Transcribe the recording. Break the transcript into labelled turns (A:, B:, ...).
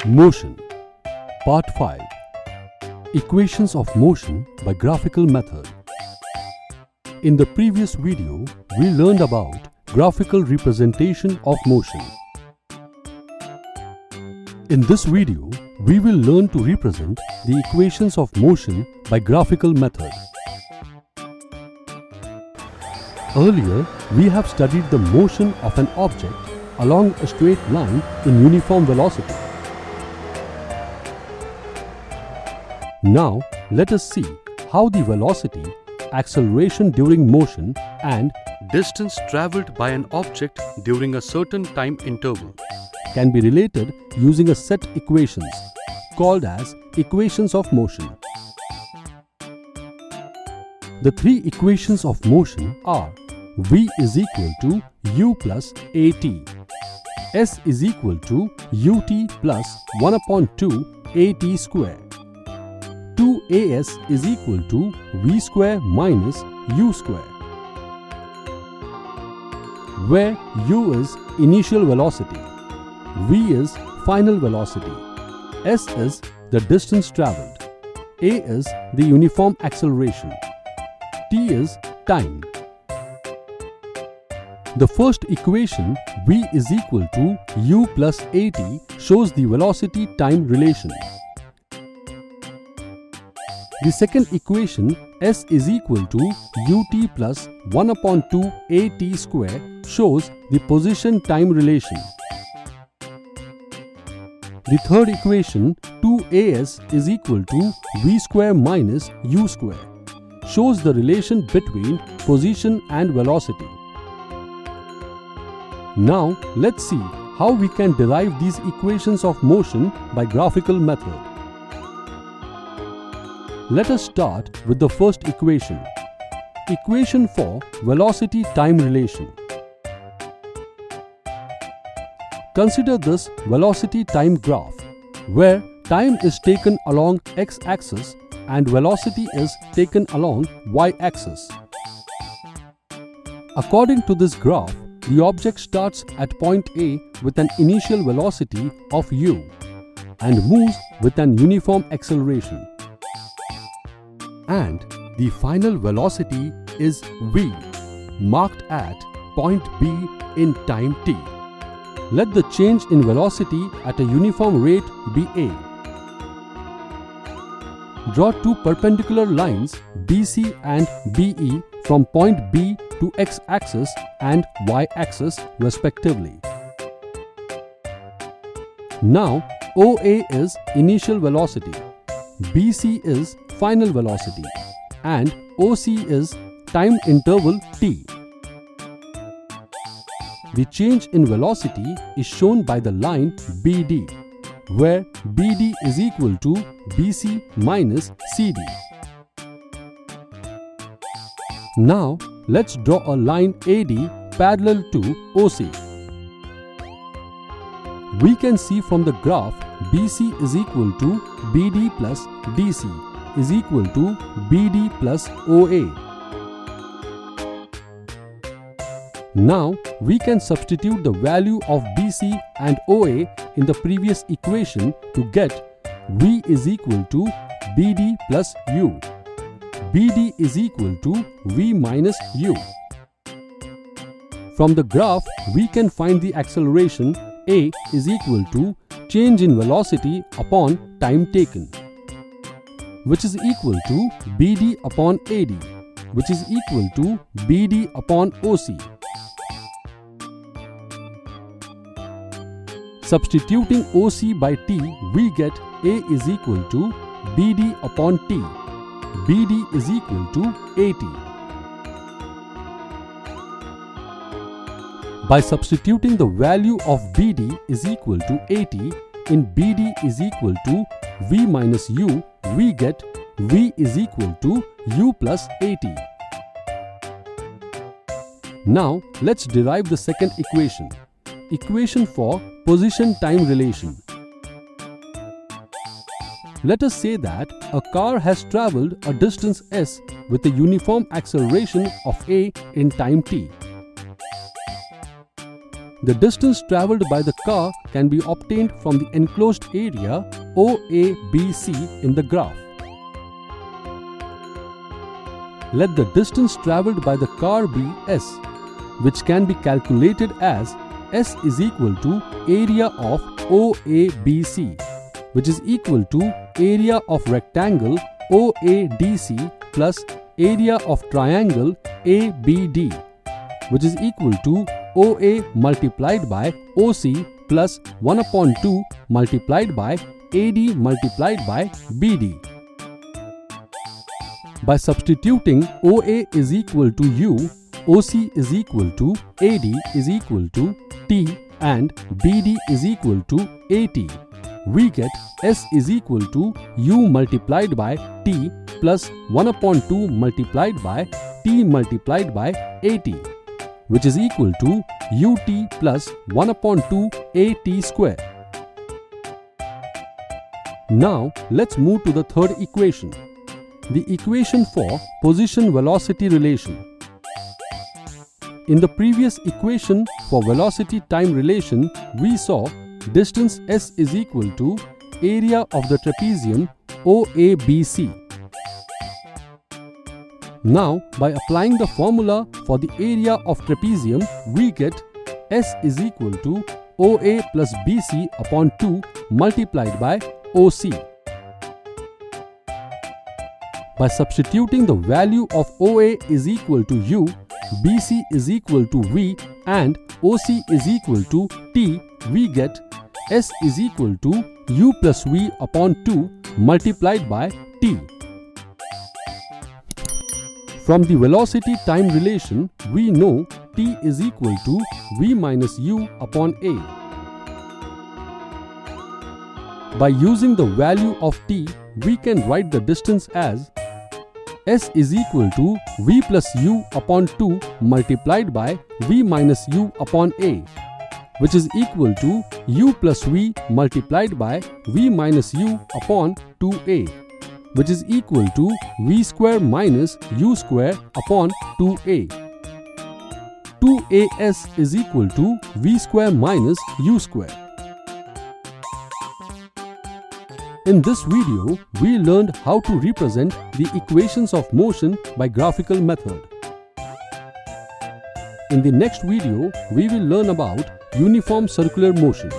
A: Motion. Part 5. Equations of motion by graphical method. In the previous video, we learned about graphical representation of motion. In this video, we will learn to represent the equations of motion by graphical method. Earlier, we have studied the motion of an object along a straight line in uniform velocity. Now, let us see how the velocity, acceleration during motion and distance travelled by an object during a certain time interval can be related using a set equations called as equations of motion. The three equations of motion are v is equal to u plus at, s is equal to ut plus 1 upon 2 at square, 2as is equal to v square minus u square, where u is initial velocity, v is final velocity, s is the distance travelled, a is the uniform acceleration, t is time. The first equation, v is equal to u plus at, shows the velocity-time relation. The second equation, s is equal to ut plus 1 upon 2 at square, shows the position-time relation. The third equation, 2as is equal to v square minus u square, shows the relation between position and velocity. Now, let's see how we can derive these equations of motion by graphical method. Let us start with the first equation. Equation for velocity-time relation. Consider this velocity-time graph, where time is taken along x-axis and velocity is taken along y-axis. According to this graph, the object starts at point A with an initial velocity of u and moves with an uniform acceleration. And the final velocity is v, marked at point B in time t. Let the change in velocity at a uniform rate be a. Draw two perpendicular lines BC and BE from point B to x-axis and y-axis respectively. Now, OA is initial velocity, BC is final velocity, and OC is time interval t. The change in velocity is shown by the line BD, where BD is equal to BC minus CD. Now, let's draw a line AD parallel to OC. We can see from the graph BC is equal to BD plus DC is equal to BD plus OA. Now, we can substitute the value of BC and OA in the previous equation to get V is equal to BD plus U. BD is equal to V minus U. From the graph, we can find the acceleration A is equal to change in velocity upon time taken, which is equal to BD upon AD, which is equal to BD upon OC. Substituting OC by T, we get A is equal to BD upon T. BD is equal to AT. By substituting the value of BD is equal to AT in BD is equal to V minus U, we get V is equal to U plus AT. Now, let's derive the second equation. Equation for position-time relation. Let us say that a car has travelled a distance s with a uniform acceleration of a in time t. the distance travelled by the car can be obtained from the enclosed area OABC in the graph. Let the distance travelled by the car be S, which can be calculated as S is equal to area of OABC, which is equal to area of rectangle OADC plus area of triangle ABD, which is equal to OA multiplied by OC plus 1/2 multiplied by AD multiplied by BD. By substituting OA is equal to U, OC is equal to AD is equal to T and BD is equal to AT, we get S is equal to U multiplied by T plus 1/2 multiplied by T multiplied by AT, which is equal to UT plus 1/2 AT square. Now let's move to the third equation, the equation for position-velocity relation. In the previous equation for velocity-time relation, we saw distance S is equal to area of the trapezium OABC. Now, by applying the formula for the area of trapezium, we get S is equal to OA plus BC upon 2 multiplied by OC. By substituting the value of OA is equal to U, BC is equal to V and OC is equal to T, we get S is equal to U plus V upon 2 multiplied by T. From the velocity-time relation, we know T is equal to V minus U upon A. By using the value of T, we can write the distance as S is equal to V plus U upon 2 multiplied by V minus U upon A, which is equal to U plus V multiplied by V minus U upon 2A, which is equal to V square minus U square upon 2A. 2AS is equal to V square minus U square. In this video, we learned how to represent the equations of motion by graphical method. In the next video, we will learn about uniform circular motion.